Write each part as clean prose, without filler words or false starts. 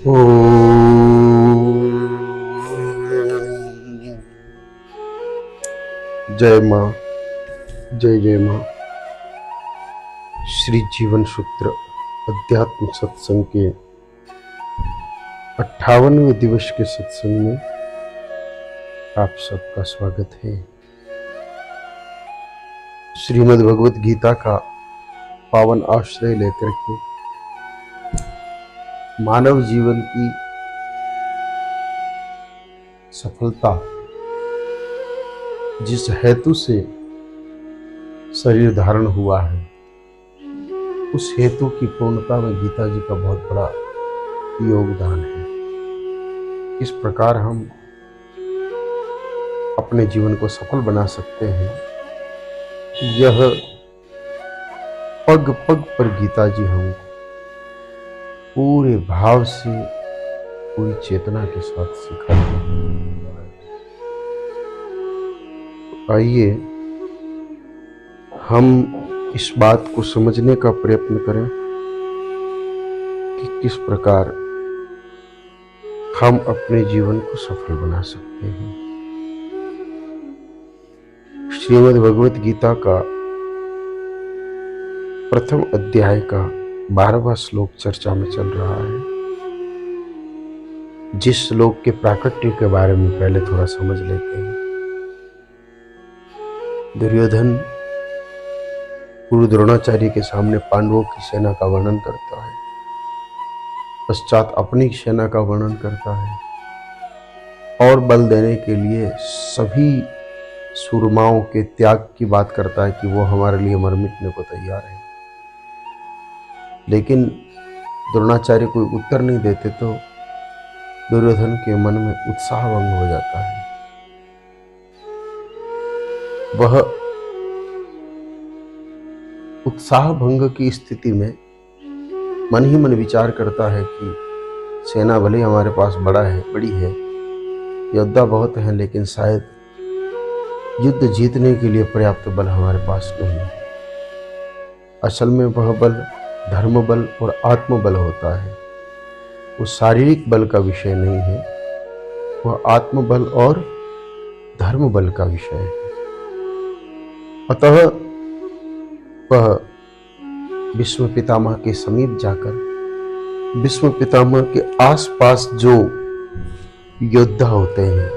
जय माँ, जय जय माँ। श्री जीवन सूत्र अध्यात्म सत्संग के 58वें दिवस के सत्संग में आप सबका स्वागत है। श्रीमद् भगवत गीता का पावन आश्रय लेकर के मानव जीवन की सफलता, जिस हेतु से शरीर धारण हुआ है, उस हेतु की पूर्णता में गीता जी का बहुत बड़ा योगदान है। इस प्रकार हम अपने जीवन को सफल बना सकते हैं, यह पग पग पर गीता जी हमको पूरे भाव से, पूरी चेतना के साथ सिखाते हैं। आइए हम इस बात को समझने का प्रयत्न करें कि किस प्रकार हम अपने जीवन को सफल बना सकते हैं। श्रीमद् भगवत गीता का प्रथम अध्याय का 12वां श्लोक चर्चा में चल रहा है। जिस श्लोक के प्राकट्य के बारे में पहले थोड़ा समझ लेते हैं। दुर्योधन गुरु द्रोणाचार्य के सामने पांडवों की सेना का वर्णन करता है, पश्चात अपनी सेना का वर्णन करता है और बल देने के लिए सभी सूरमाओं के त्याग की बात करता है कि वो हमारे लिए मर मिटने को तैयार है। लेकिन द्रोणाचार्य कोई उत्तर नहीं देते तो दुर्योधन के मन में उत्साह भंग हो जाता है। वह उत्साह भंग की स्थिति में मन ही मन विचार करता है कि सेना भले हमारे पास बड़ी है, योद्धा बहुत हैं, लेकिन शायद युद्ध जीतने के लिए पर्याप्त बल हमारे पास नहीं है। असल में वह बल धर्म बल और आत्म बल होता है। वो शारीरिक बल का विषय नहीं है, वह आत्म बल और धर्म बल का विषय है। अतः वह भीष्म पितामह के समीप जाकर भीष्म पितामह के आसपास जो योद्धा होते हैं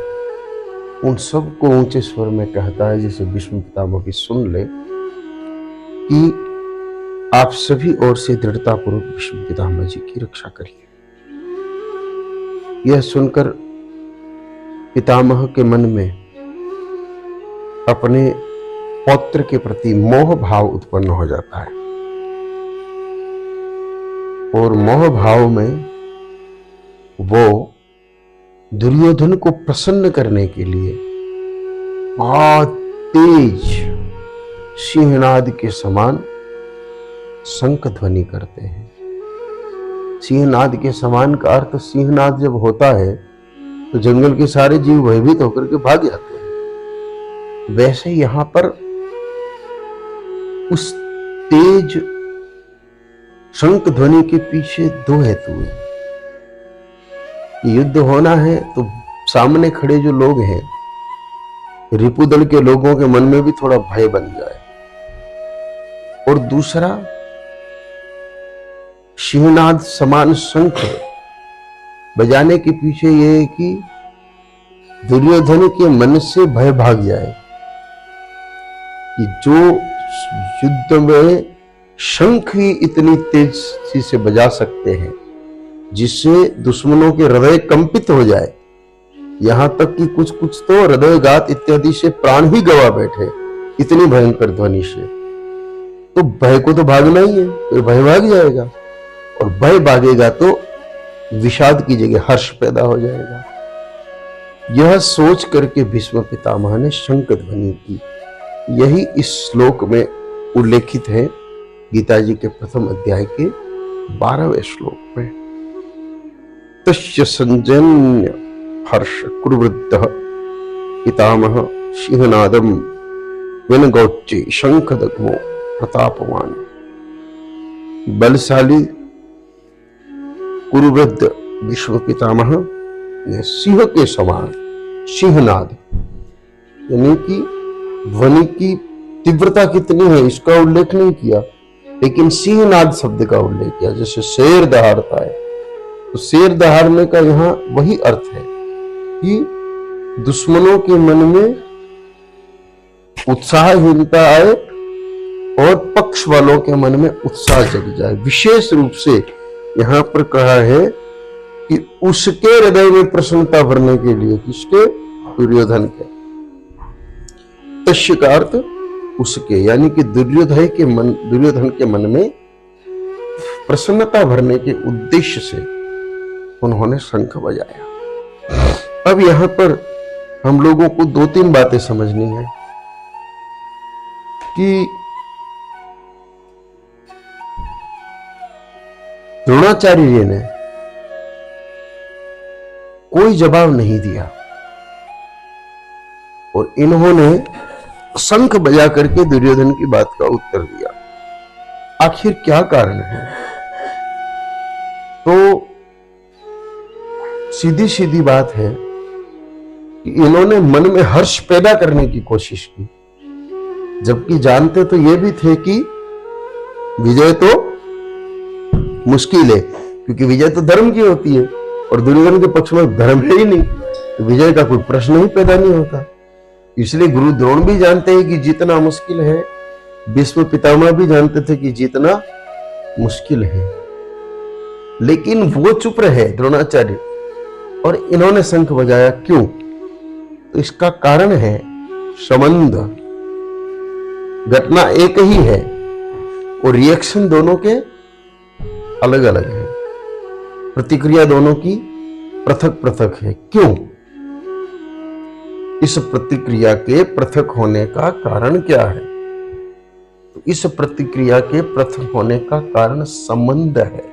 उन सबको ऊंचे स्वर में कहता है, जिसे भीष्म पितामह भी सुन ले, कि आप सभी ओर से दृढ़तापूर्वक भीष्म पितामह जी की रक्षा करिए। यह सुनकर पितामह के मन में अपने पौत्र के प्रति मोह भाव उत्पन्न हो जाता है और मोह भाव में वो दुर्योधन को प्रसन्न करने के लिए बहुत तेज सिंहनाद के समान शंख ध्वनि करते हैं। सिंहनाद के समान का अर्थ, सिंहनाद जब होता है तो जंगल के सारे जीव भयभीत होकर के भाग जाते हैं। वैसे यहां पर उस तेज शंख ध्वनि के पीछे दो हेतु हैं। युद्ध होना है तो सामने खड़े जो लोग हैं, रिपुदल के लोगों के मन में भी थोड़ा भय बन जाए, और दूसरा सिंहनाद समान शंख बजाने के पीछे यह है कि दुर्योधन के मन से भय भाग जाए कि जो युद्ध में शंख ही इतनी तेजी से बजा सकते हैं जिससे दुश्मनों के हृदय कंपित हो जाए, यहां तक कि कुछ कुछ तो हृदयघात इत्यादि से प्राण ही गवा बैठे, इतनी भयंकर ध्वनि से। तो भय को तो भागना ही है, फिर भय भाग जाएगा, और भय भागेगा तो विषाद की जगह हर्ष पैदा हो जाएगा। यह सोच करके भीष्म पितामह ने शंख ध्वनि की। यही इस श्लोक में उल्लेखित है, गीता जी के प्रथम अध्याय के 12वें श्लोक में। तस्य संजन्य हर्ष कुरुवृद्धः पितामह सिंहनादम विनगौच्चे शंखदग्मो प्रतापवान। बलशाली कुरुवृद्ध विश्व पितामह ने सिंह के समान सिंहनाद, यानी कि ध्वनि की तीव्रता कितनी है इसका उल्लेख नहीं किया, लेकिन सिंहनाद शब्द का उल्लेख किया। जैसे शेर दहाड़ता है, तो शेर दहाड़ने का यहाँ वही अर्थ है कि दुश्मनों के मन में उत्साहहीनता आए और पक्ष वालों के मन में उत्साह जग जाए। विशेष रूप से यहां पर कहा है कि उसके हृदय में प्रसन्नता भरने के लिए, किसके? दुर्योधन के। तस्य का अर्थ उसके, यानी कि दुर्योधन के मन में प्रसन्नता भरने के उद्देश्य से उन्होंने शंख बजाया। अब यहां पर हम लोगों को 2-3 बातें समझनी है कि द्रोणाचार्य जी ने कोई जवाब नहीं दिया और इन्होंने शंख बजा करके दुर्योधन की बात का उत्तर दिया। आखिर क्या कारण है? तो सीधी सीधी बात है कि इन्होंने मन में हर्ष पैदा करने की कोशिश की, जबकि जानते तो ये भी थे कि विजय तो मुश्किल है, क्योंकि विजय तो धर्म की होती है और दुर्योधन के पक्ष में धर्म है ही नहीं, तो विजय का कोई प्रश्न ही पैदा नहीं होता। इसलिए गुरु द्रोण भी जानते हैं कि जीतना मुश्किल है, भीष्म पितामह भी जानते थे कि जीतना मुश्किल है, लेकिन वो चुप रहे द्रोणाचार्य और इन्होंने शंख बजाया। क्यों? तो इसका कारण है संबंध। घटना एक ही है और रिएक्शन दोनों के अलग अलग है, प्रतिक्रिया दोनों की पृथक पृथक है। क्यों? इस प्रतिक्रिया के पृथक होने का कारण क्या है? तो इस प्रतिक्रिया के पृथक होने का कारण संबंध है।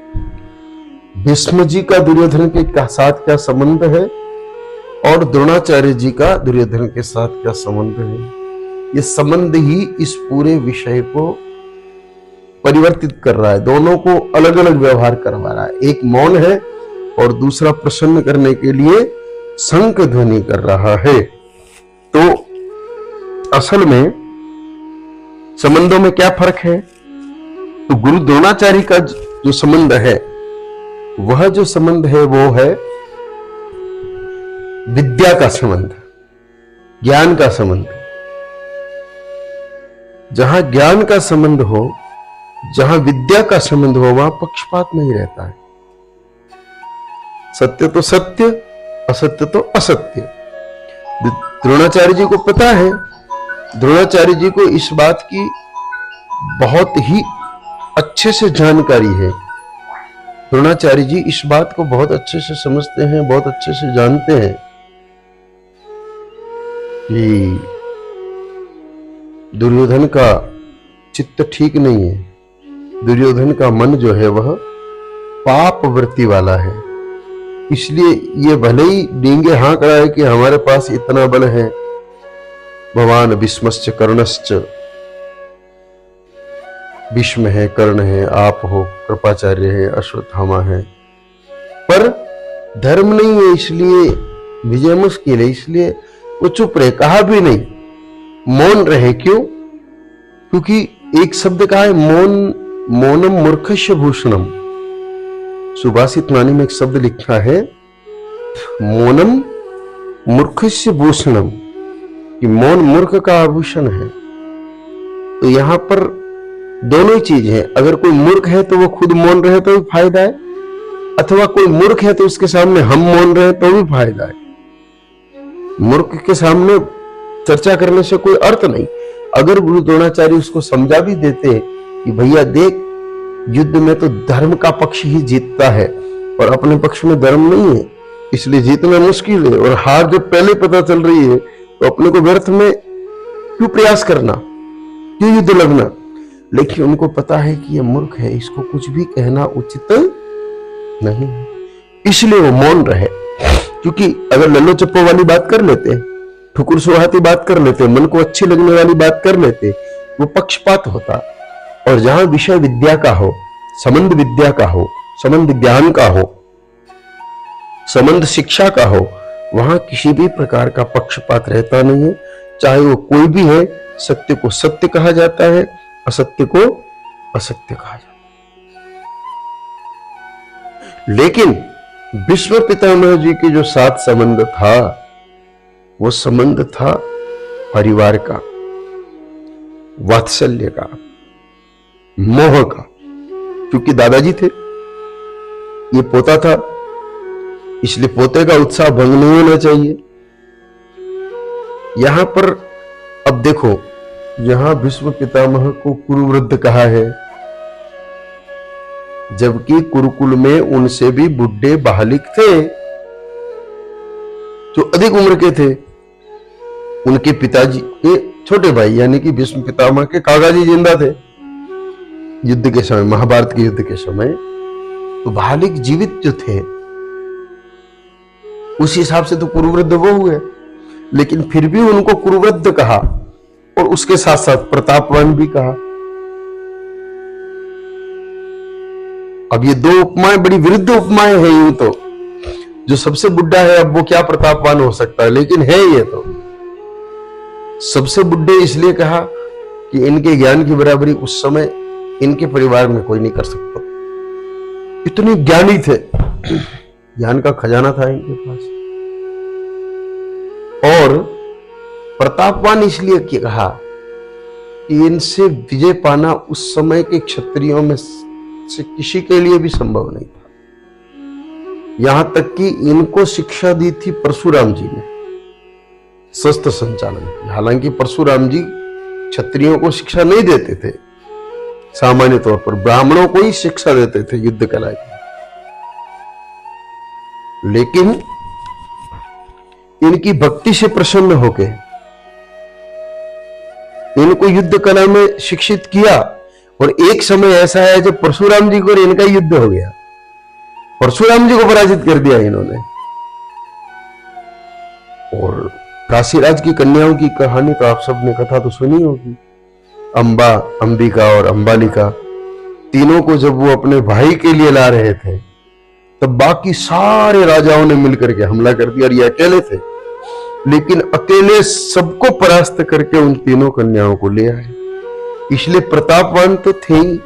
भीष्म जी का दुर्योधन के साथ क्या संबंध है और द्रोणाचार्य जी का दुर्योधन के साथ क्या संबंध है? ये संबंध ही इस पूरे विषय को परिवर्तित कर रहा है, दोनों को अलग अलग व्यवहार करवा रहा है। एक मौन है और दूसरा प्रसन्न करने के लिए शंख ध्वनि कर रहा है। तो असल में संबंधों में क्या फर्क है? तो गुरु द्रोणाचार्य का जो संबंध है, वह जो संबंध है वो है विद्या का संबंध, ज्ञान का संबंध। जहां ज्ञान का संबंध हो, जहां विद्या का संबंध हो, वहां पक्षपात नहीं रहता है। सत्य तो सत्य, असत्य तो असत्य। द्रोणाचार्य जी को पता है, द्रोणाचार्य जी को इस बात की बहुत ही अच्छे से जानकारी है। द्रोणाचार्य जी इस बात को बहुत अच्छे से समझते हैं, बहुत अच्छे से जानते हैं कि दुर्योधन का चित्त ठीक नहीं है। दुर्योधन का मन जो है वह पाप वृत्ति वाला है, इसलिए ये भले ही डींगे हाँक रहा है कि हमारे पास इतना बल है, भगवान भीष्मश्च कर्णश्च, भीष्म है, कर्ण है, आप हो, कृपाचार्य है, अश्वत्थामा है, पर धर्म नहीं है, इसलिए विजय मुश्किल है। इसलिए वो चुप रहे, कहा भी नहीं, मौन रहे। क्यों? क्योंकि एक शब्द कहा है मौनम मूर्खस्य भूषणम। सुभाषित नानी में एक शब्द लिखा है मौनम मूर्खस्य भूषणम, कि मौन मूर्ख का आभूषण है। तो यहां पर दोनों ही चीज है। अगर कोई मूर्ख है तो वो खुद मौन रहे तो भी फायदा है, अथवा कोई मूर्ख है तो उसके सामने हम मौन रहे तो भी फायदा है। मूर्ख के सामने चर्चा करने से कोई अर्थ नहीं। अगर गुरु द्रोणाचार्य उसको समझा भी देते कि भैया देख, युद्ध में तो धर्म का पक्ष ही जीतता है और अपने पक्ष में धर्म नहीं है, इसलिए जीतना मुश्किल है, और हार जब पहले पता चल रही है तो अपने को व्यर्थ में क्यों प्रयास करना, क्यों युद्ध लड़ना। लेकिन उनको पता है कि यह मूर्ख है, इसको कुछ भी कहना उचित नहीं, इसलिए वो मौन रहे। क्योंकि अगर लल्लो चप्पो वाली बात कर लेते, ठुकुर सुहाती बात कर लेते, मन को अच्छी लगने वाली बात कर लेते, वो पक्षपात होता। और जहां विषय विद्या का हो, संबंध विद्या का हो, संबंध ज्ञान का हो, संबंध शिक्षा का हो, वहां किसी भी प्रकार का पक्षपात रहता नहीं है। चाहे वो कोई भी है, सत्य को सत्य कहा जाता है, असत्य को असत्य कहा जाता है। लेकिन विश्व पितामह जी के जो साथ संबंध था, वो संबंध था परिवार का, वात्सल्य का, मोह का। क्योंकि दादाजी थे, ये पोता था, इसलिए पोते का उत्साह भंग नहीं होना चाहिए। यहां पर अब देखो, यहां भीष्म पितामह को कुरुवृद्ध कहा है, जबकि कुरुकुल में उनसे भी बुढ़े बालिक थे जो अधिक उम्र के थे। उनके पिताजी के छोटे भाई यानी कि भीष्म पितामह के काकाजी जिंदा थे युद्ध के समय, महाभारत के युद्ध के समय। तो बालिक जीवित जो थे, उस हिसाब से तो कुरुवृद्ध वो हुए, लेकिन फिर भी उनको कुरुवृद्ध कहा और उसके साथ साथ प्रतापवान भी कहा। अब ये दो उपमाएं बड़ी विरुद्ध उपमाएं हैं यूं तो, जो सबसे बुढ़ा है अब वो क्या प्रतापवान हो सकता है, लेकिन है ये तो। सबसे बुढ़े इसलिए कहा कि इनके ज्ञान की बराबरी उस समय इनके परिवार में कोई नहीं कर सकता, इतने ज्ञानी थे, ज्ञान का खजाना था इनके पास। और प्रतापवान इसलिए कहा कि इनसे विजय पाना उस समय के क्षत्रियों में से किसी के लिए भी संभव नहीं था। यहां तक कि इनको शिक्षा दी थी परशुराम जी ने शस्त्र संचालन की। हालांकि परशुराम जी क्षत्रियों को शिक्षा नहीं देते थे, सामान्य तौर पर ब्राह्मणों को ही शिक्षा देते थे युद्ध कला की। लेकिन इनकी भक्ति से प्रसन्न होके इनको युद्ध कला में शिक्षित किया। और एक समय ऐसा है जब परशुराम जी को और इनका युद्ध हो गया, परशुराम जी को पराजित कर दिया इन्होंने। और काशीराज की कन्याओं की कहानी तो आप सबने कथा तो सुनी होगी। अंबा, अंबिका और अंबालिका तीनों को जब वो अपने भाई के लिए ला रहे थे, तब बाकी सारे राजाओं ने मिलकर के हमला कर दिया और ये अकेले थे, लेकिन अकेले सबको परास्त करके उन तीनों कन्याओं को ले आए। इसलिए प्रतापवान तो थे ही,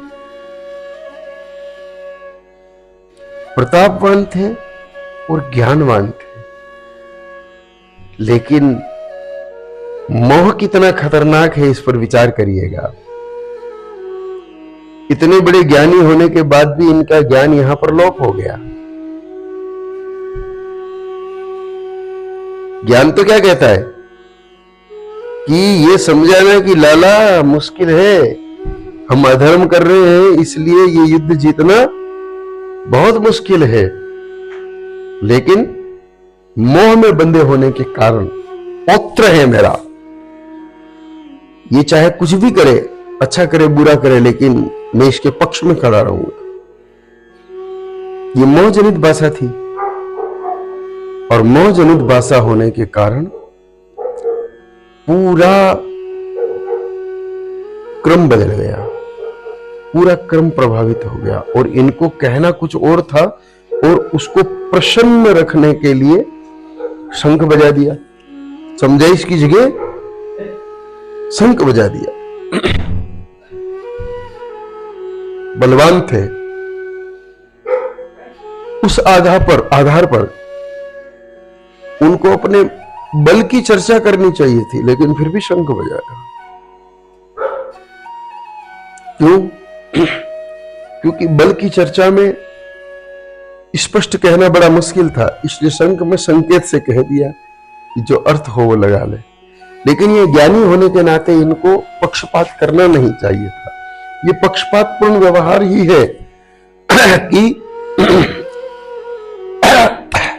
प्रतापवान थे और ज्ञानवान थे। लेकिन मोह कितना खतरनाक है, इस पर विचार करिएगा। इतने बड़े ज्ञानी होने के बाद भी इनका ज्ञान यहां पर लोप हो गया। ज्ञान तो क्या कहता है कि ये समझाना कि लाला मुश्किल है, हम अधर्म कर रहे हैं, इसलिए ये युद्ध जीतना बहुत मुश्किल है। लेकिन मोह में बंधे होने के कारण पौत्र है मेरा, ये चाहे कुछ भी करे, अच्छा करे बुरा करे, लेकिन मैं इसके पक्ष में खड़ा रहूंगा। ये मोहजनित भाषा थी, और मोहजनित भाषा होने के कारण पूरा क्रम बदल गया, पूरा क्रम प्रभावित हो गया। और इनको कहना कुछ और था, और उसको प्रसन्न रखने के लिए शंख बजा दिया, समझाइश की जगह शंख बजा दिया। बलवान थे, उस आधार पर उनको अपने बल की चर्चा करनी चाहिए थी, लेकिन फिर भी शंख बजाया। क्यों? क्योंकि बल की चर्चा में स्पष्ट कहना बड़ा मुश्किल था, इसलिए शंख में संकेत से कह दिया कि जो अर्थ हो वो लगा ले। लेकिन ये ज्ञानी होने के नाते इनको पक्षपात करना नहीं चाहिए था। ये पक्षपातपूर्ण व्यवहार ही है कि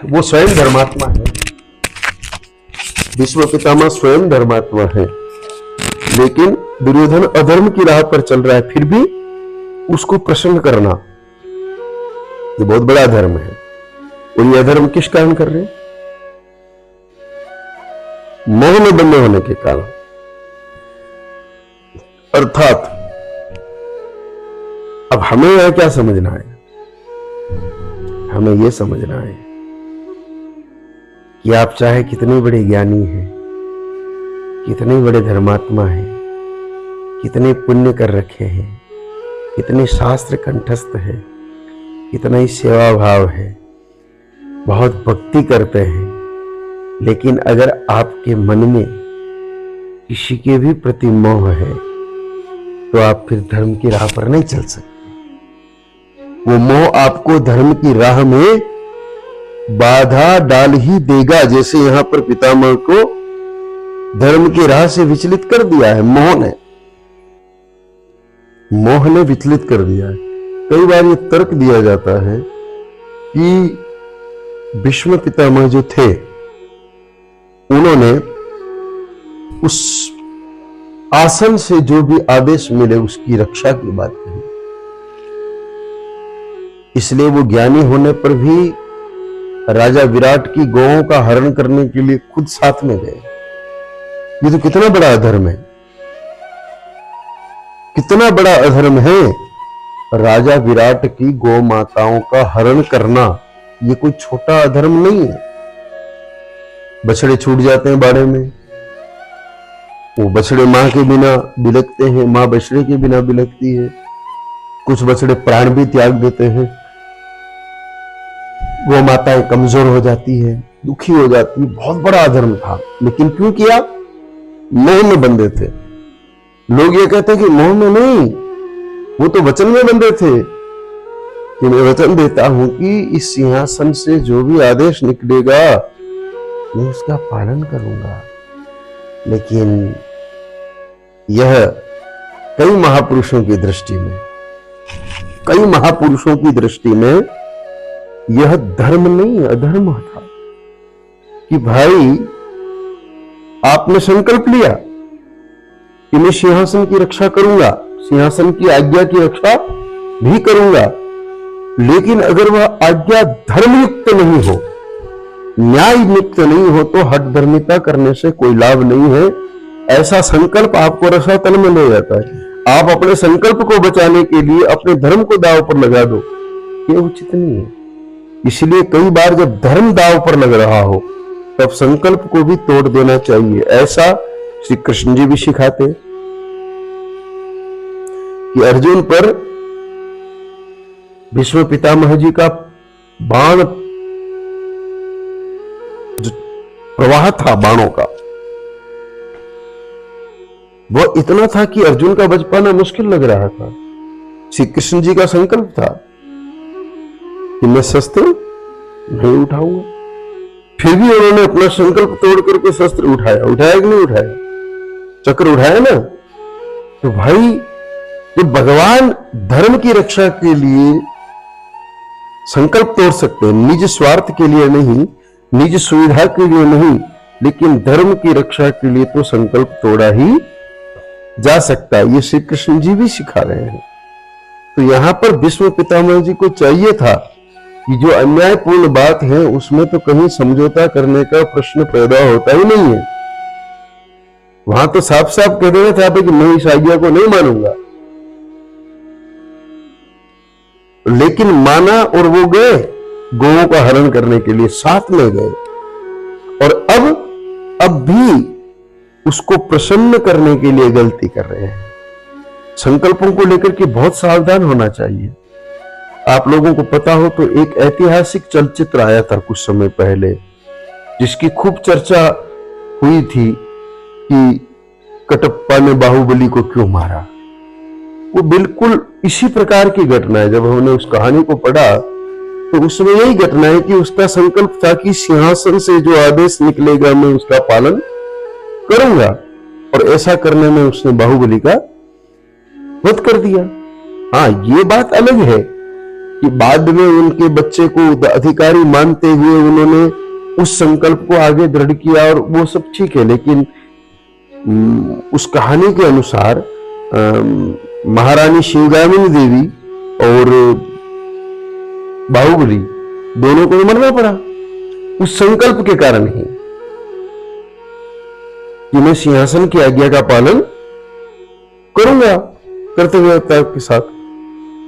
वो स्वयं धर्मात्मा है, विश्व पितामह स्वयं धर्मात्मा है, लेकिन दुर्योधन अधर्म की राह पर चल रहा है, फिर भी उसको प्रसन्न करना ये बहुत बड़ा धर्म है। और ये अधर्म किस कारण कर रहे हैं? मोह में बंधे होने के कारण। अर्थात अब हमें यह क्या समझना है? हमें यह समझना है कि आप चाहे कितने बड़े ज्ञानी हैं, कितने बड़े धर्मात्मा हैं, कितने पुण्य कर रखे हैं, कितने शास्त्र कंठस्थ है, कितना ही सेवा भाव है, बहुत भक्ति करते हैं, लेकिन अगर आपके मन में किसी के भी प्रति मोह है तो आप फिर धर्म की राह पर नहीं चल सकते। वो मोह आपको धर्म की राह में बाधा डाल ही देगा। जैसे यहां पर पितामह को धर्म की राह से विचलित कर दिया है मोह ने विचलित कर दिया है। कई बार ये तर्क दिया जाता है कि भीष्म पितामह जो थे उन्होंने उस आसन से जो भी आदेश मिले उसकी रक्षा की बात कही, इसलिए वो ज्ञानी होने पर भी राजा विराट की गौओं का हरण करने के लिए खुद साथ में गए। ये तो कितना बड़ा अधर्म है, कितना बड़ा अधर्म है। राजा विराट की गौ माताओं का हरण करना ये कोई छोटा अधर्म नहीं है। बछड़े छूट जाते हैं बाड़े में, वो बछड़े मां के बिना बिलखते हैं, मां बछड़े के बिना बिलखती है, कुछ बछड़े प्राण भी त्याग देते हैं, गौ माताएं कमजोर हो जाती है, दुखी हो जाती है। बहुत बड़ा अधर्म था, लेकिन क्यों किया? मोह में बंधे थे। लोग ये कहते हैं कि मोह में नहीं, वो तो वचन में बंधे थे कि मैं वचन देता हूं कि इस सिंहासन से जो भी आदेश निकलेगा मैं उसका पालन करूंगा। लेकिन यह कई महापुरुषों की दृष्टि में यह धर्म नहीं अधर्म था कि भाई आपने संकल्प लिया कि मैं सिंहासन की रक्षा करूंगा, सिंहासन की आज्ञा की रक्षा भी करूंगा, लेकिन अगर वह आज्ञा धर्मयुक्त नहीं हो, न्याय युक्त नहीं हो तो हठ धर्मिता करने से कोई लाभ नहीं है। ऐसा संकल्प आपको रसातल में ले जाता है। आप अपने संकल्प को बचाने के लिए अपने धर्म को दांव पर लगा दो, ये उचित नहीं है। इसलिए कई बार जब धर्म दांव पर लग रहा हो तब संकल्प को भी तोड़ देना चाहिए। ऐसा श्री कृष्ण जी भी सिखाते कि अर्जुन पर भीष्म पितामह जी का बाण प्रवाह था, बाणों का वह इतना था कि अर्जुन का बच पाना मुश्किल लग रहा था। श्री कृष्ण जी का संकल्प था कि मैं शस्त्र नहीं उठाऊंगा, फिर भी उन्होंने अपना संकल्प तोड़ करके शस्त्र उठाया कि नहीं उठाया? चक्र उठाया ना। तो भाई जो भगवान धर्म की रक्षा के लिए संकल्प तोड़ सकते हैं, निज स्वार्थ के लिए नहीं, निज सुविधा के लिए नहीं, लेकिन धर्म की रक्षा के लिए तो संकल्प तोड़ा ही जा सकता है। ये श्री कृष्ण जी भी सिखा रहे हैं। तो यहां पर भीष्म पितामह जी को चाहिए था कि जो अन्यायपूर्ण बात है उसमें तो कहीं समझौता करने का प्रश्न पैदा होता ही नहीं है। वहां तो साफ साफ कह देना था कि मैं इस आज्ञा को नहीं मानूंगा, लेकिन माना और वो गए गौओं का हरण करने के लिए, साथ में गए। और अब भी उसको प्रसन्न करने के लिए गलती कर रहे हैं। संकल्पों को लेकर के बहुत सावधान होना चाहिए। आप लोगों को पता हो तो एक ऐतिहासिक चलचित्र आया था कुछ समय पहले, जिसकी खूब चर्चा हुई थी कि कटप्पा ने बाहुबली को क्यों मारा। वो बिल्कुल इसी प्रकार की घटना है। जब हमने उस कहानी को पढ़ा तो उसमें यही घटना है कि उसका संकल्प था कि सिंहासन से जो आदेश निकलेगा मैं उसका पालन करूंगा, और ऐसा करने में उसने बाहुबली का वध कर दिया। हाँ, ये बात अलग है कि बाद में उनके बच्चे को अधिकारी मानते हुए उन्होंने उस संकल्प को आगे दृढ़ किया और वो सब ठीक है, लेकिन उस कहानी के अनुसार महारानी शिवगामिनी देवी और बाहुबली दोनों को मरना पड़ा उस संकल्प के कारण ही कि मैं सिंहासन की आज्ञा का पालन करूंगा, कर्तव्यता के साथ।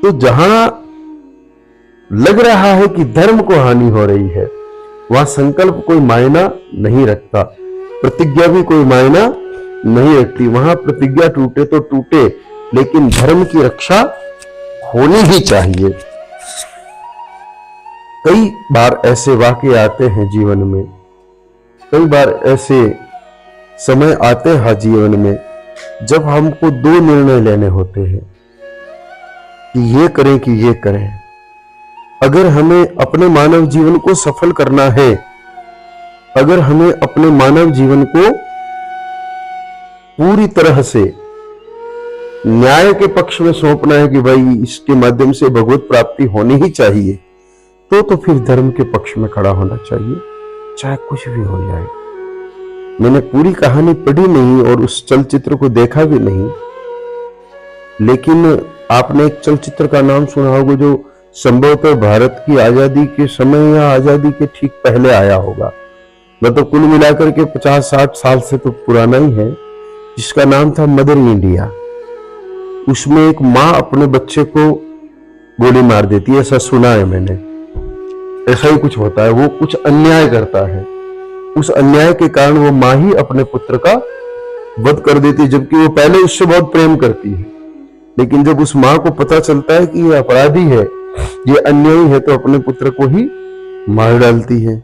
तो जहां लग रहा है कि धर्म को हानि हो रही है, वहां संकल्प कोई मायना नहीं रखता, प्रतिज्ञा भी कोई मायना नहीं रखती। वहां प्रतिज्ञा टूटे तो टूटे, लेकिन धर्म की रक्षा होनी ही चाहिए। कई बार ऐसे वाकये आते हैं जीवन में, कई बार ऐसे समय आते हैं जीवन में जब हमको दो निर्णय लेने होते हैं कि ये करें कि ये करें। अगर हमें अपने मानव जीवन को सफल करना है, अगर हमें अपने मानव जीवन को पूरी तरह से न्याय के पक्ष में सौंपना है कि भाई इसके माध्यम से भगवत प्राप्ति होनी ही चाहिए, तो फिर धर्म के पक्ष में खड़ा होना चाहिए, चाहे कुछ भी हो जाए। मैंने पूरी कहानी पढ़ी नहीं और उस चलचित्र को देखा भी नहीं, लेकिन आपने एक चलचित्र का नाम सुना होगा जो संभवतः भारत की आजादी के समय या आजादी के ठीक पहले आया होगा, मतलब कुल मिलाकर के 50-60 साल से तो पुराना ही है, जिसका नाम था मदर इंडिया। उसमें एक माँ अपने बच्चे को गोली मार देती है, ऐसा सुना है मैंने। ऐसा ही कुछ होता है, वो कुछ अन्याय करता है, उस अन्याय के कारण वो माँ ही अपने पुत्र का वध कर देती है, जबकि वो पहले उससे बहुत प्रेम करती है। लेकिन जब उस माँ को पता चलता है कि ये अपराधी है, ये अन्यायी है, तो अपने पुत्र को ही मार डालती है।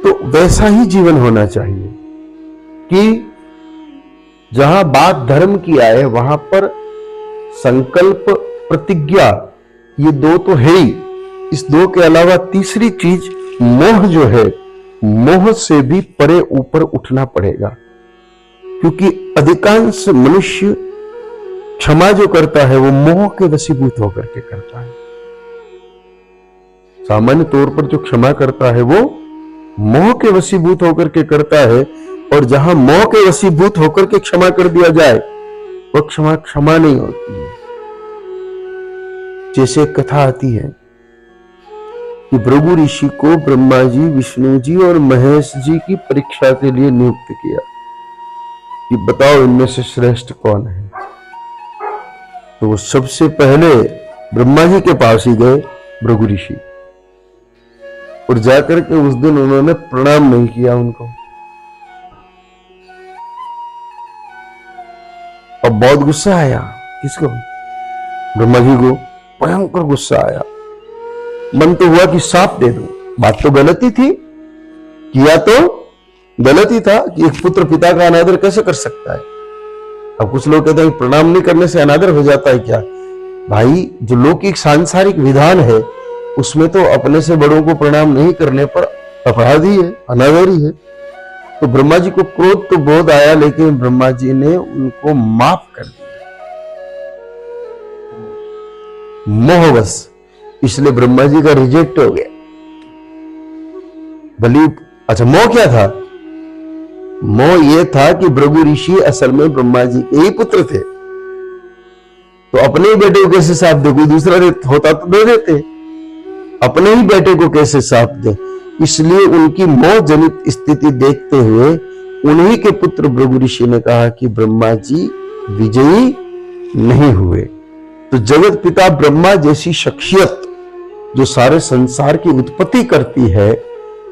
तो वैसा ही जीवन होना चाहिए कि जहां बात धर्म की आए वहां पर संकल्प, प्रतिज्ञा, ये दो तो है ही। इस दो के अलावा तीसरी चीज मोह जो है, मोह से भी परे ऊपर उठना पड़ेगा, क्योंकि अधिकांश मनुष्य क्षमा जो करता है वो मोह के वशीभूत होकर के करता है। सामान्य तौर पर जो क्षमा करता है वो मोह के वशीभूत होकर के करता है, और जहां मोह के वशीभूत होकर के क्षमा कर दिया जाए वो क्षमा नहीं होती है। जैसे कथा आती है कि भृगु ऋषि को ब्रह्मा जी, विष्णु जी और महेश जी की परीक्षा के लिए नियुक्त किया कि बताओ इनमें से श्रेष्ठ कौन है। तो वो सबसे पहले ब्रह्मा जी के पास ही गए भृगु ऋषि, और जाकर के उस दिन उन्होंने प्रणाम नहीं किया उनको। अब बहुत गुस्सा आया, किसको? ब्रह्मा जी को भयंकर गुस्सा आया। मन तो हुआ कि साफ दे दूं, बात तो गलत ही थी, किया तो गलत ही था कि एक पुत्र पिता का अनादर कैसे कर सकता है। अब कुछ लोग कहते हैं प्रणाम नहीं करने से अनादर हो जाता है क्या? भाई, जो लौकिक सांसारिक विधान है उसमें तो अपने से बड़ों को प्रणाम नहीं करने पर अपराध ही है, अनादर ही है। तो ब्रह्मा जी को क्रोध तो बहुत आया, लेकिन ब्रह्मा जी ने उनको माफ कर दिया मोहवश, इसलिए ब्रह्मा जी का रिजेक्ट हो गया। भली अच्छा, मोह क्या था? मोह यह था कि भृगु ऋषि असल में ब्रह्मा जी के ही पुत्र थे, तो अपने ही बेटे को कैसे साथ दे? कोई दूसरा होता तो दे देते, अपने ही बेटे को कैसे साथ दे? इसलिए उनकी मोह जनित स्थिति देखते हुए उन्हीं के पुत्र भृगु ऋषि ने कहा कि ब्रह्मा जी विजयी नहीं हुए। तो जगत पिता ब्रह्मा जैसी शख्सियत जो सारे संसार की उत्पत्ति करती है,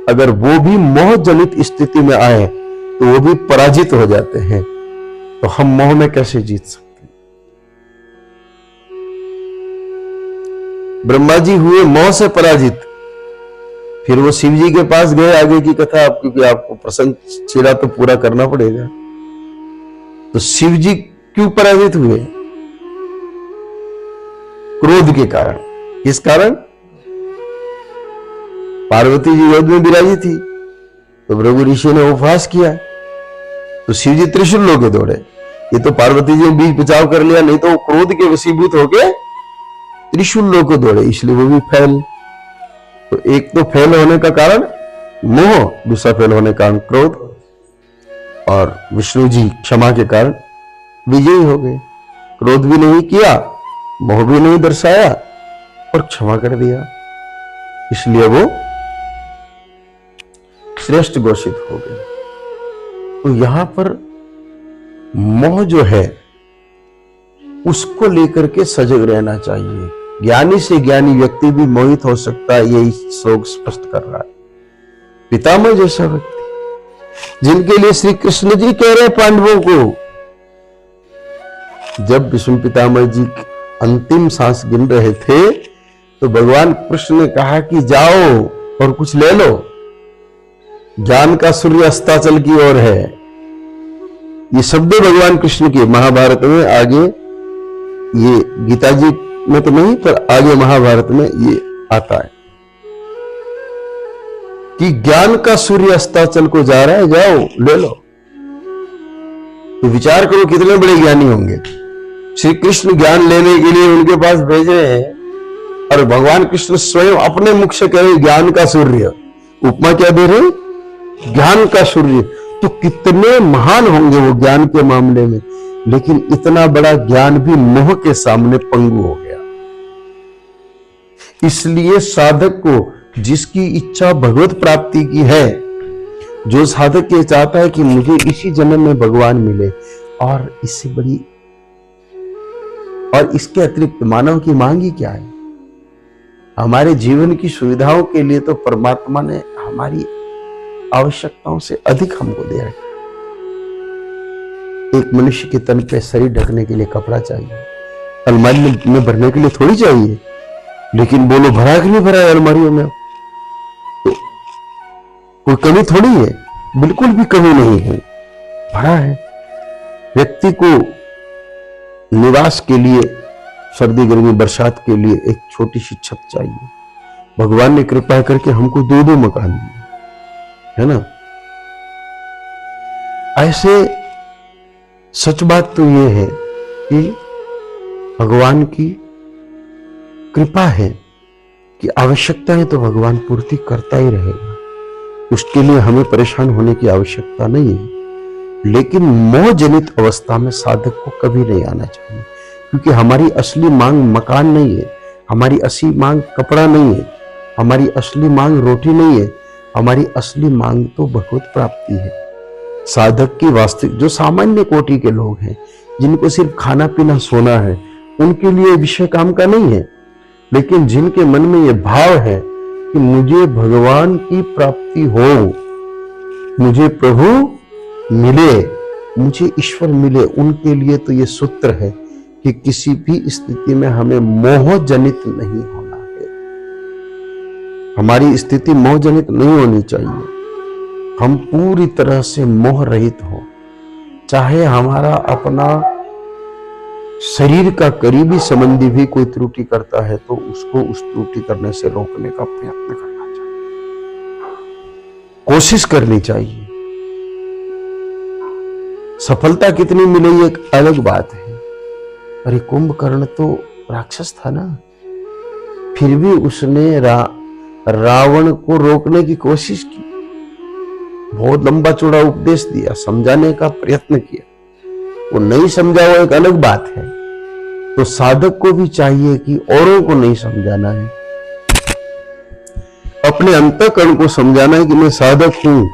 अगर वो भी मोह जनित स्थिति में आए तो वो भी पराजित हो जाते हैं। तो हम मोह में कैसे जीत सकते? ब्रह्मा जी हुए मोह से पराजित, फिर वो शिव जी के पास गए, आगे की कथा आप, क्योंकि आपको प्रसंग छेड़ा तो पूरा करना पड़ेगा। तो शिव जी क्यों पराजित हुए? क्रोध के कारण। किस कारण? पार्वती जी गोद में विराजी थी, तो भृगु ऋषि ने उपवास किया, तो शिव जी त्रिशूल लेके दौड़े। ये तो पार्वती जी ने बीच बचाव कर लिया, नहीं तो वो क्रोध के वशीभूत होके त्रिशूल लेके दौड़े, इसलिए वो भी फेल। तो एक तो फेल होने का कारण मोह, दूसरा फेल होने का कारण क्रोध, और विष्णु जी क्षमा के कारण विजयी हो गए। क्रोध भी नहीं किया, मोह भी नहीं दर्शाया, और क्षमा कर दिया, इसलिए वो श्रेष्ठ घोषित हो गए। तो यहां पर मोह जो है उसको लेकर के सजग रहना चाहिए। ज्ञानी से ज्ञानी व्यक्ति भी मोहित हो सकता है, यही श्लोक स्पष्ट कर रहा है। पितामह जैसा व्यक्ति, जिनके लिए श्री कृष्ण जी कह रहे पांडवों को, जब भीष्म पितामह जी अंतिम सांस गिन रहे थे तो भगवान कृष्ण ने कहा कि जाओ और कुछ ले लो, ज्ञान का सूर्य अस्ताचल की ओर है। ये शब्द भगवान कृष्ण के महाभारत में आगे, ये गीता जी में तो नहीं पर आगे महाभारत में ये आता है कि ज्ञान का सूर्य अस्ताचल को जा रहा है, जाओ ले लो। तो विचार करो कितने बड़े ज्ञानी होंगे। श्री कृष्ण ज्ञान लेने के लिए उनके पास भेजे हैं और भगवान कृष्ण स्वयं अपने मुख से कह रहे ज्ञान का सूर्य। उपमा क्या दे रहे? ज्ञान का सूर्य। तो कितने महान होंगे वो ज्ञान के मामले में, लेकिन इतना बड़ा ज्ञान भी मोह के सामने पंगु हो गया। इसलिए साधक को जिसकी इच्छा भगवत प्राप्ति की है, जो साधक ये चाहता है कि मुझे इसी जन्म में भगवान मिले और इससे बड़ी और इसके अतिरिक्त मानव की मांग ही क्या है? हमारे जीवन की सुविधाओं के लिए तो परमात्मा ने हमारी आवश्यकताओं से अधिक हमको दे रखा। एक मनुष्य के तन पे शरीर ढकने के लिए कपड़ा चाहिए, अलमारी में भरने के लिए थोड़ी चाहिए। लेकिन बोलो भरा कि नहीं भरा है अलमारियों में? तो कोई कमी थोड़ी है, बिल्कुल भी कमी नहीं है, भरा है। व्यक्ति को निवास के लिए, सर्दी गर्मी बरसात के लिए एक छोटी सी छत चाहिए। भगवान ने कृपा करके हमको 2-2 मकान दिए, है ना। ऐसे सच बात तो ये है कि भगवान की कृपा है कि आवश्यकताएं तो भगवान पूर्ति करता ही रहेगा, उसके लिए हमें परेशान होने की आवश्यकता नहीं है। लेकिन मोह जनित अवस्था में साधक को कभी नहीं आना चाहिए, क्योंकि हमारी असली मांग मकान नहीं है, हमारी असली मांग कपड़ा नहीं है, हमारी असली मांग रोटी नहीं है, हमारी असली मांग तो भगवत प्राप्ति है। साधक की वास्तविक, जो सामान्य कोटि के लोग हैं, जिनको सिर्फ खाना पीना सोना है, उनके लिए विषय काम का नहीं है। लेकिन जिनके मन में यह भाव है कि मुझे भगवान की प्राप्ति हो, मुझे प्रभु मिले, मुझे ईश्वर मिले, उनके लिए तो ये सूत्र है कि किसी भी स्थिति में हमें मोह जनित नहीं होना है। हमारी स्थिति मोह जनित नहीं होनी चाहिए। हम पूरी तरह से मोह रहित हो। चाहे हमारा अपना शरीर का करीबी संबंधी भी कोई त्रुटि करता है तो उसको उस त्रुटि करने से रोकने का प्रयत्न करना चाहिए, कोशिश करनी चाहिए। सफलता कितनी मिली एक अलग बात है। अरे कुंभकर्ण तो राक्षस था ना, फिर भी उसने रावण को रोकने की कोशिश की, बहुत लंबा चौड़ा उपदेश दिया, समझाने का प्रयत्न किया। वो नहीं समझा वो एक अलग बात है। तो साधक को भी चाहिए कि औरों को नहीं समझाना है, अपने अंतःकरण को समझाना है कि मैं साधक हूं,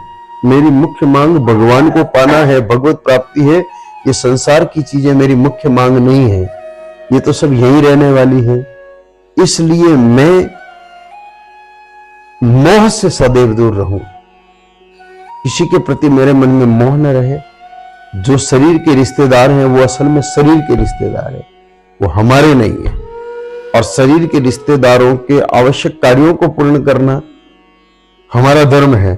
मेरी मुख्य मांग भगवान को पाना है, भगवत प्राप्ति है। ये संसार की चीजें मेरी मुख्य मांग नहीं है, ये तो सब यही रहने वाली है। इसलिए मैं मोह से सदैव दूर रहूं, किसी के प्रति मेरे मन में मोह न रहे। जो शरीर के रिश्तेदार हैं वो असल में शरीर के रिश्तेदार हैं, वो हमारे नहीं है। और शरीर के रिश्तेदारों के आवश्यक कार्यों को पूर्ण करना हमारा धर्म है,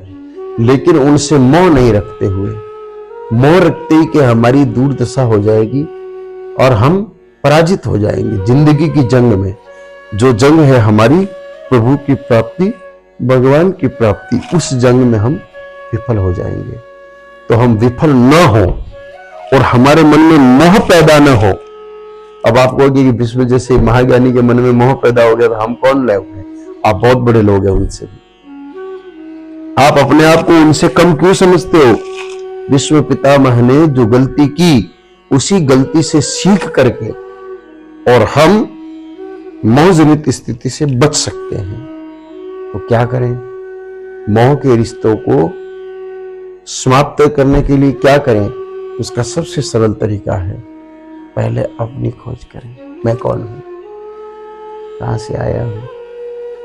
लेकिन उनसे मोह नहीं रखते हुए। मोह रखते ही कि हमारी दुर्दशा हो जाएगी और हम पराजित हो जाएंगे जिंदगी की जंग में। जो जंग है हमारी प्रभु की प्राप्ति, भगवान की प्राप्ति, उस जंग में हम विफल हो जाएंगे। तो हम विफल न हो और हमारे मन में मोह पैदा न हो। अब आप कहोगे कि विश्व जैसे महाज्ञानी के मन में मोह पैदा हो गया तो हम कौन लोग हैं? आप बहुत बड़े लोग हैं उनसे भी। आप अपने आप को उनसे कम क्यों समझते हो? विश्व पितामह ने जो गलती की, उसी गलती से सीख करके और हम मोह जनित स्थिति से बच सकते हैं। तो क्या करें? मोह के रिश्तों को समाप्त करने के लिए क्या करें? उसका सबसे सरल तरीका है, पहले अपनी खोज करें। मैं कौन हूं, कहां से आया हूं,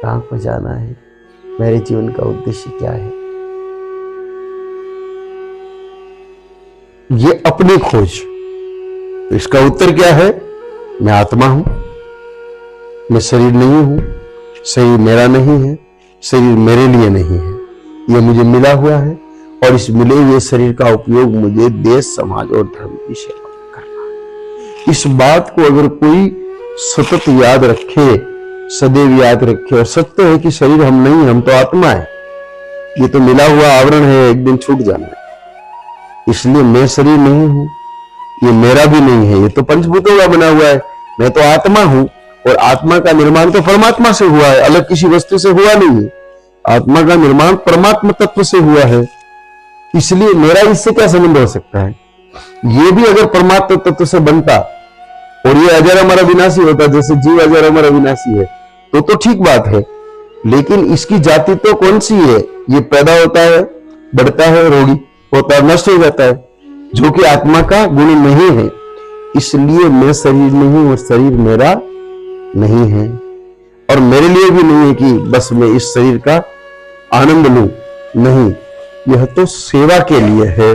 कहां को जाना है, मेरे जीवन का उद्देश्य क्या है। ये अपनी खोज। तो इसका उत्तर क्या है? मैं आत्मा हूं, मैं शरीर नहीं हूं, शरीर मेरा नहीं है, शरीर मेरे लिए नहीं है, यह मुझे मिला हुआ है और इस मिले हुए शरीर का उपयोग मुझे देश, समाज और धर्म की सेवा में करना है। इस बात को अगर कोई सतत याद रखे, सदैव याद रखे, और सत्य है कि शरीर हम नहीं, हम तो आत्मा है, ये तो मिला हुआ आवरण है, एक दिन छूट जाना है। इसलिए मैं शरीर नहीं हूं, ये मेरा भी नहीं है, ये तो पंचभूतों का बना हुआ है, मैं तो आत्मा हूं और आत्मा का निर्माण तो परमात्मा से हुआ है, अलग किसी वस्तु से हुआ नहीं है। आत्मा का निर्माण परमात्मा तत्व से हुआ है, इसलिए मेरा इससे क्या संबंध हो सकता है? ये भी अगर परमात्मा तत्व से बनता और ये अजर अमर अविनाशी होता, जैसे जीव अजर अमर अविनाशी है, तो ठीक बात है। लेकिन इसकी जाति तो कौन सी है? ये पैदा होता है, बढ़ता है, रोगी होता है, नष्ट हो जाता है, जो कि आत्मा का गुण नहीं है। इसलिए मैं शरीर नहीं और शरीर मेरा नहीं है, और मेरे लिए भी नहीं है कि बस मैं इस शरीर का आनंद लूं, नहीं, यह तो सेवा के लिए है,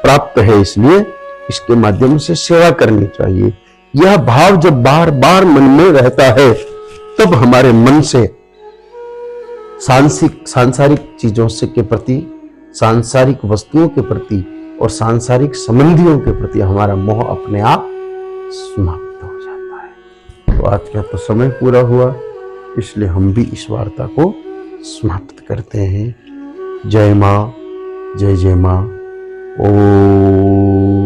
प्राप्त है, इसलिए इसके माध्यम से सेवा करनी चाहिए। यह भाव जब बार बार मन में रहता है, तब हमारे मन से सांसारिक चीजों से के प्रति, सांसारिक वस्तुओं के प्रति और सांसारिक संबंधियों के प्रति हमारा मोह अपने आप समाप्त हो जाता है। तो आज का तो समय पूरा हुआ, इसलिए हम भी इस वार्ता को समाप्त करते हैं। जय मां, जय जय मां। ओम।